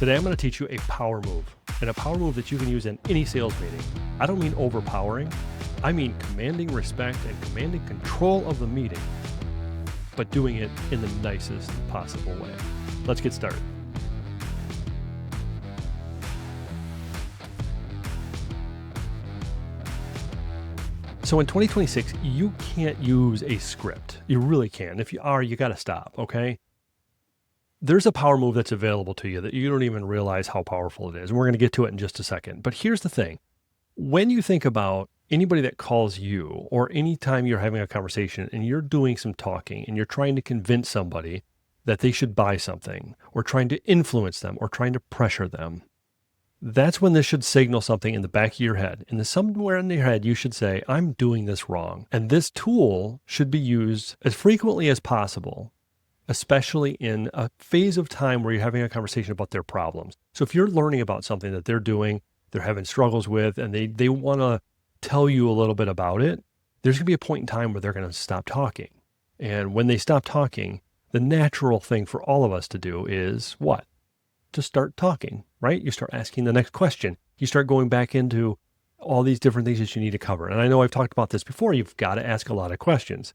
Today I'm going to teach you a power move, and a power move that you can use in any sales meeting. I don't mean overpowering, I mean commanding respect and commanding control of the meeting, but doing it in the nicest possible way. Let's get started. So in 2026, you can't use a script. You really can. If you are, you got to stop, okay? There's a power move that's available to you that you don't even realize how powerful it is. And we're going to get to it in just a second. But here's the thing. When you think about anybody that calls you, or anytime you're having a conversation and you're doing some talking and you're trying to convince somebody that they should buy something, or trying to influence them, or trying to pressure them, that's when this should signal something in the back of your head. And somewhere in your head, you should say, I'm doing this wrong. And this tool should be used as frequently as possible, especially in a phase of time where you're having a conversation about their problems. So if you're learning about something that they're doing, they're having struggles with, and they want to tell you a little bit about it, there's going to be a point in time where they're going to stop talking. And when they stop talking, the natural thing for all of us to do is what? To start talking, right? You start asking the next question. You start going back into all these different things that you need to cover. And I know I've talked about this before. You've got to ask a lot of questions.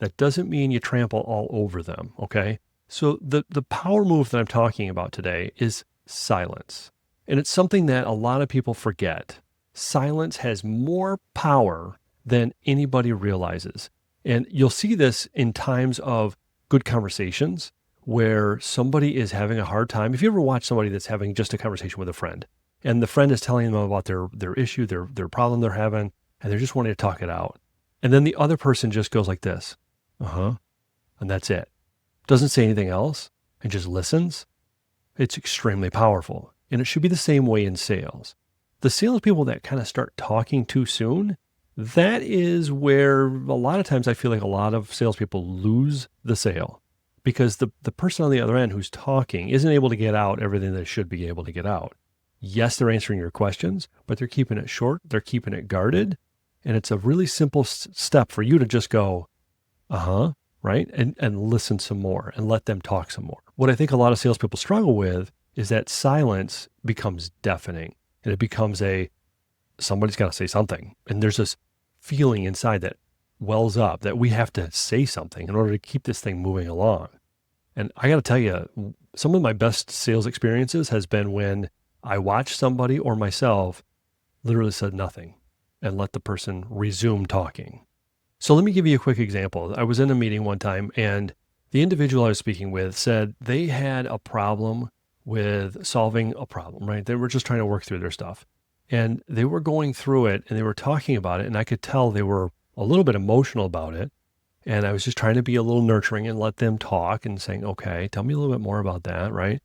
That doesn't mean you trample all over them, okay? So the power move that I'm talking about today is silence. And it's something that a lot of people forget. Silence has more power than anybody realizes. And you'll see this in times of good conversations where somebody is having a hard time. If you ever watch somebody that's having just a conversation with a friend, and the friend is telling them about their issue, their problem they're having, and they're just wanting to talk it out. And then the other person just goes like this, and that's it. Doesn't say anything else and just listens. It's extremely powerful. And it should be the same way in sales. The salespeople that kind of start talking too soon, that is where a lot of times I feel like a lot of salespeople lose the sale, because the person on the other end who's talking isn't able to get out everything they should be able to get out. Yes, they're answering your questions, but they're keeping it short. They're keeping it guarded. And it's a really simple step for you to just go, right? And listen some more and let them talk some more. What I think a lot of salespeople struggle with is that silence becomes deafening, and it becomes somebody's got to say something. And there's this feeling inside that wells up that we have to say something in order to keep this thing moving along. And I got to tell you, some of my best sales experiences has been when I watched somebody or myself literally said nothing and let the person resume talking. So let me give you a quick example. I was in a meeting one time, and the individual I was speaking with said they had a problem with solving a problem, right? They were just trying to work through their stuff. And they were going through it, and they were talking about it, and I could tell they were a little bit emotional about it. And I was just trying to be a little nurturing and let them talk and saying, okay, tell me a little bit more about that, right?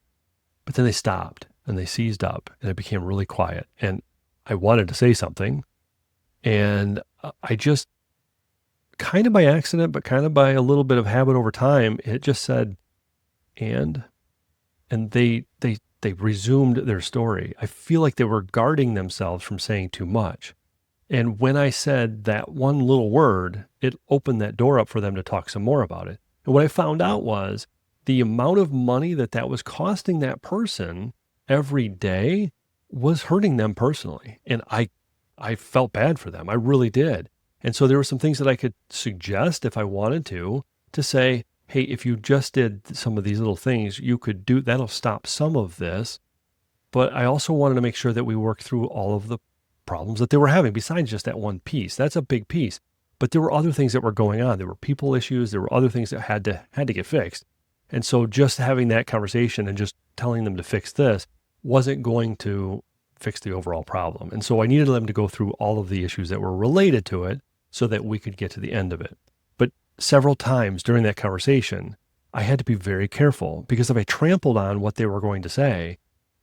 But then they stopped and they seized up, and it became really quiet. And I wanted to say something, and I just, kind of by accident, but kind of by a little bit of habit over time, it just said, and they resumed their story. I feel like they were guarding themselves from saying too much. And when I said that one little word, it opened that door up for them to talk some more about it. And what I found out was the amount of money that was costing that person every day was hurting them personally. And I felt bad for them. I really did. And so there were some things that I could suggest if I wanted to say, hey, if you just did some of these little things, you could do, that'll stop some of this. But I also wanted to make sure that we worked through all of the problems that they were having besides just that one piece. That's a big piece. But there were other things that were going on. There were people issues. There were other things that had to get fixed. And so just having that conversation and just telling them to fix this wasn't going to fix the overall problem. And so I needed them to go through all of the issues that were related to it so that we could get to the end of it. But several times during that conversation, I had to be very careful, because if I trampled on what they were going to say,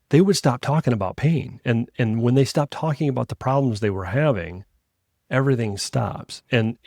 they would stop talking about pain. And when they stopped talking about the problems they were having, everything stops. And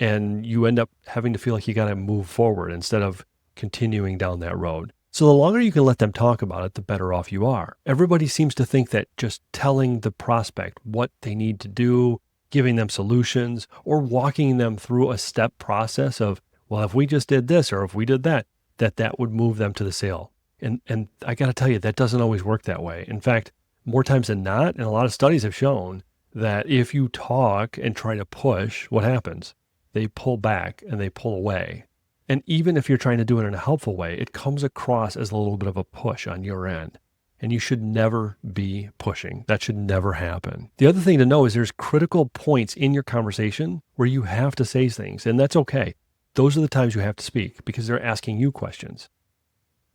you end up having to feel like you got to move forward instead of continuing down that road. So the longer you can let them talk about it, the better off you are. Everybody seems to think that just telling the prospect what they need to do, giving them solutions, or walking them through a step process of, well, if we just did this or if we did that, that would move them to the sale. And I got to tell you, that doesn't always work that way. In fact, more times than not, and a lot of studies have shown that if you talk and try to push, what happens? They pull back and they pull away. And even if you're trying to do it in a helpful way, it comes across as a little bit of a push on your end. And you should never be pushing. That should never happen. The other thing to know is there's critical points in your conversation where you have to say things, and that's okay. Those are the times you have to speak because they're asking you questions.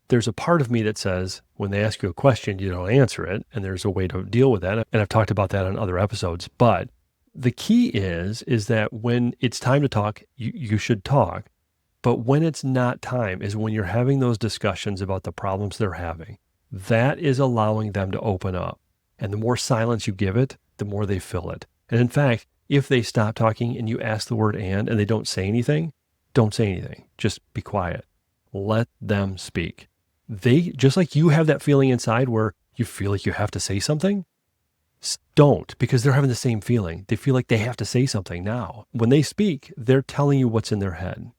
There's a part of me that says when they ask you a question, you don't answer it, and there's a way to deal with that. And I've talked about that on other episodes. But the key is that when it's time to talk, you should talk. But when it's not time is when you're having those discussions about the problems they're having. That is allowing them to open up. And the more silence you give it, the more they fill it. And in fact, if they stop talking and you ask the word and they don't say anything, don't say anything. Just be quiet. Let them speak. They, just like you have that feeling inside where you feel like you have to say something, don't, because they're having the same feeling. They feel like they have to say something now. When they speak, they're telling you what's in their head.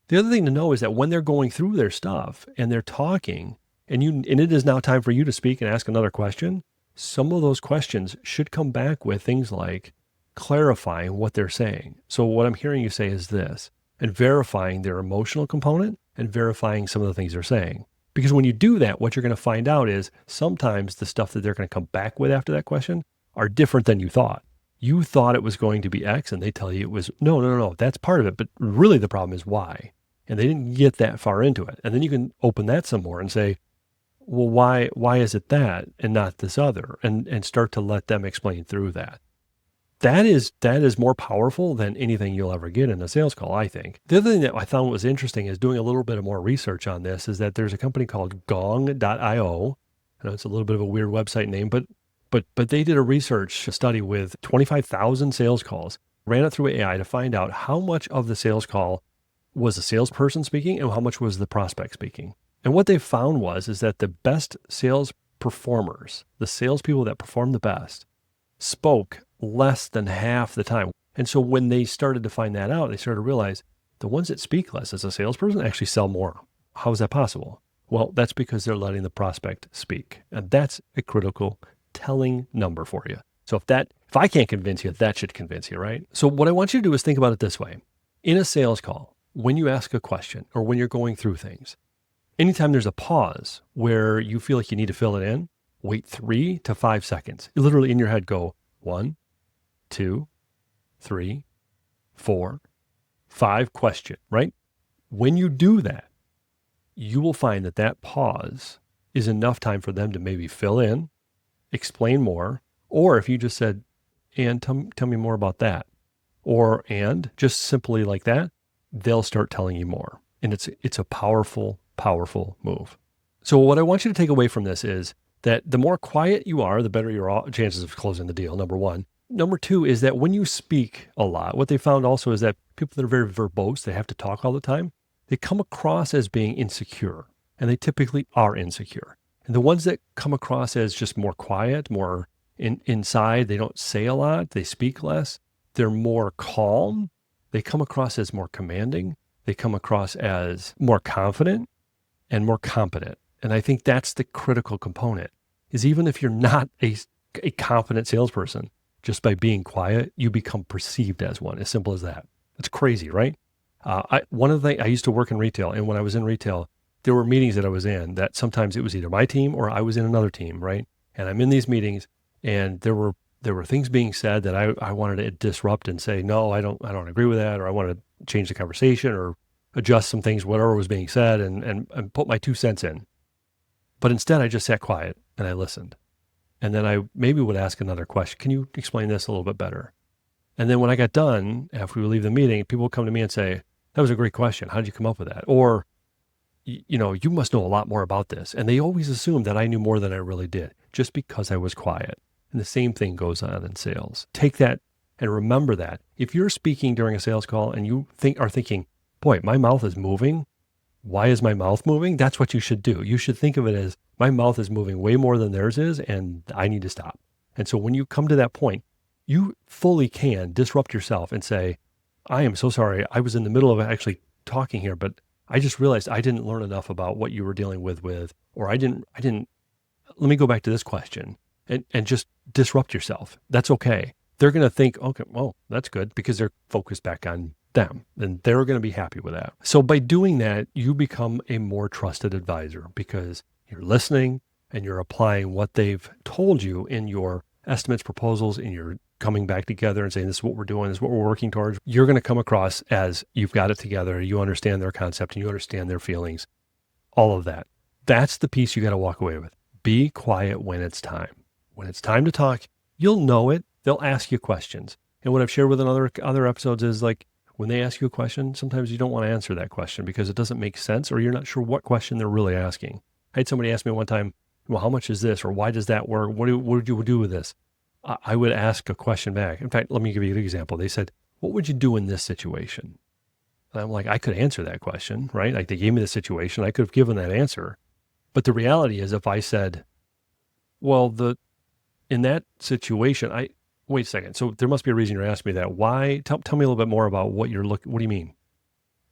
The other thing to know is that when they're going through their stuff and they're talking, and it is now time for you to speak and ask another question, some of those questions should come back with things like clarifying what they're saying. So what I'm hearing you say is this, and verifying their emotional component and verifying some of the things they're saying. Because when you do that, what you're going to find out is sometimes the stuff that they're going to come back with after that question are different than you thought. You thought it was going to be X and they tell you it was, no, that's part of it. But really the problem is Y. And they didn't get that far into it. And then you can open that some more and say, well, why is it that and not this other? And start to let them explain through that. That is more powerful than anything you'll ever get in a sales call, I think. The other thing that I found was interesting is doing a little bit of more research on this is that there's a company called gong.io. I know it's a little bit of a weird website name, but they did a research study with 25,000 sales calls, ran it through AI to find out how much of the sales call was the salesperson speaking and how much was the prospect speaking. And what they found is that the best sales performers, the salespeople that performed the best, spoke less than half the time. And so when they started to find that out, they started to realize the ones that speak less as a salesperson actually sell more. How is that possible? Well, that's because they're letting the prospect speak. And that's a critical telling number for you. So if I can't convince you, that should convince you, right? So what I want you to do is think about it this way. In a sales call, when you ask a question or when you're going through things, anytime there's a pause where you feel like you need to fill it in, wait 3 to 5 seconds. You literally in your head go 1, 2, 3, 4, 5 question, right? When you do that, you will find that pause is enough time for them to maybe fill in, explain more, or if you just said, and tell me more about that, or and just simply like that, they'll start telling you more. And it's a powerful, powerful move. So what I want you to take away from this is that the more quiet you are, the better your chances of closing the deal, number one. Number two is that when you speak a lot, what they found also is that people that are very verbose, they have to talk all the time, they come across as being insecure, and they typically are insecure. And the ones that come across as just more quiet, more inside, they don't say a lot, they speak less, they're more calm, they come across as more commanding, they come across as more confident and more competent. And I think that's the critical component, is even if you're not a confident salesperson, just by being quiet, you become perceived as one, as simple as that. It's crazy, right? I used to work in retail, and when I was in retail, there were meetings that I was in that sometimes it was either my team or I was in another team, right? And I'm in these meetings, and there were things being said that I wanted to disrupt and say, no, I don't agree with that, or I wanted to change the conversation or adjust some things, whatever was being said, and put my 2 cents in. But instead, I just sat quiet and I listened. And then I maybe would ask another question. Can you explain this a little bit better? And then when I got done, after we would leave the meeting, people would come to me and say, that was a great question. How did you come up with that? Or, you must know a lot more about this. And they always assumed that I knew more than I really did, just because I was quiet. And the same thing goes on in sales. Take that and remember that. If you're speaking during a sales call and you are thinking, boy, my mouth is moving. Why is my mouth moving? That's what you should do. You should think of it as my mouth is moving way more than theirs is, and I need to stop. And so when you come to that point, you fully can disrupt yourself and say, I am so sorry. I was in the middle of actually talking here, but I just realized I didn't learn enough about what you were dealing with, or I didn't, let me go back to this question and just disrupt yourself. That's okay. They're going to think, okay, well, that's good because they're focused back on them and they're going to be happy with that. So by doing that, you become a more trusted advisor because you're listening and you're applying what they've told you in your estimates, proposals, and you're coming back together and saying, this is what we're doing, this is what we're working towards. You're going to come across as you've got it together. You understand their concept and you understand their feelings, all of that. That's the piece you got to walk away with. Be quiet when it's time. When it's time to talk, you'll know it. They'll ask you questions. And what I've shared with in other episodes is like, when they ask you a question, sometimes you don't want to answer that question because it doesn't make sense or you're not sure what question they're really asking. I had somebody ask me one time, well, how much is this? Or why does that work? What would you do with this? I would ask a question back. In fact, let me give you an example. They said, what would you do in this situation? And I'm like, I could answer that question, right? Like they gave me the situation. I could have given that answer. But the reality is if I said, well, in that situation, wait a second. So there must be a reason you're asking me that. Why? Tell me a little bit more about what you're looking, what do you mean?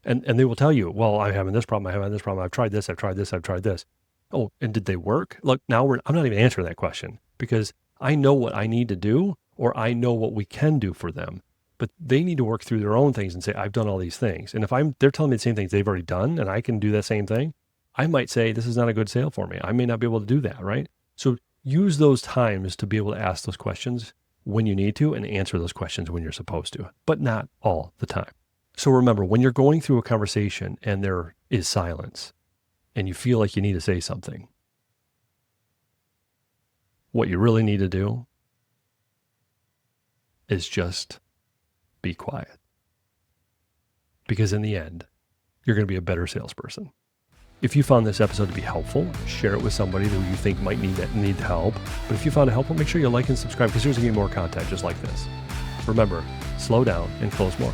And they will tell you, well, I'm having this problem. I've tried this. I've tried this. Oh, and did they work? Look, now I'm not even answering that question because I know what I need to do or I know what we can do for them, but they need to work through their own things and say, I've done all these things. And if they're telling me the same things they've already done and I can do that same thing, I might say, this is not a good sale for me. I may not be able to do that, right? So use those times to be able to ask those questions when you need to and answer those questions when you're supposed to, but not all the time. So remember, when you're going through a conversation and there is silence and you feel like you need to say something, what you really need to do is just be quiet. Because in the end, you're going to be a better salesperson. If you found this episode to be helpful, share it with somebody who you think might need help. But if you found it helpful, make sure you like and subscribe because there's going to be more content just like this. Remember, slow down and close more.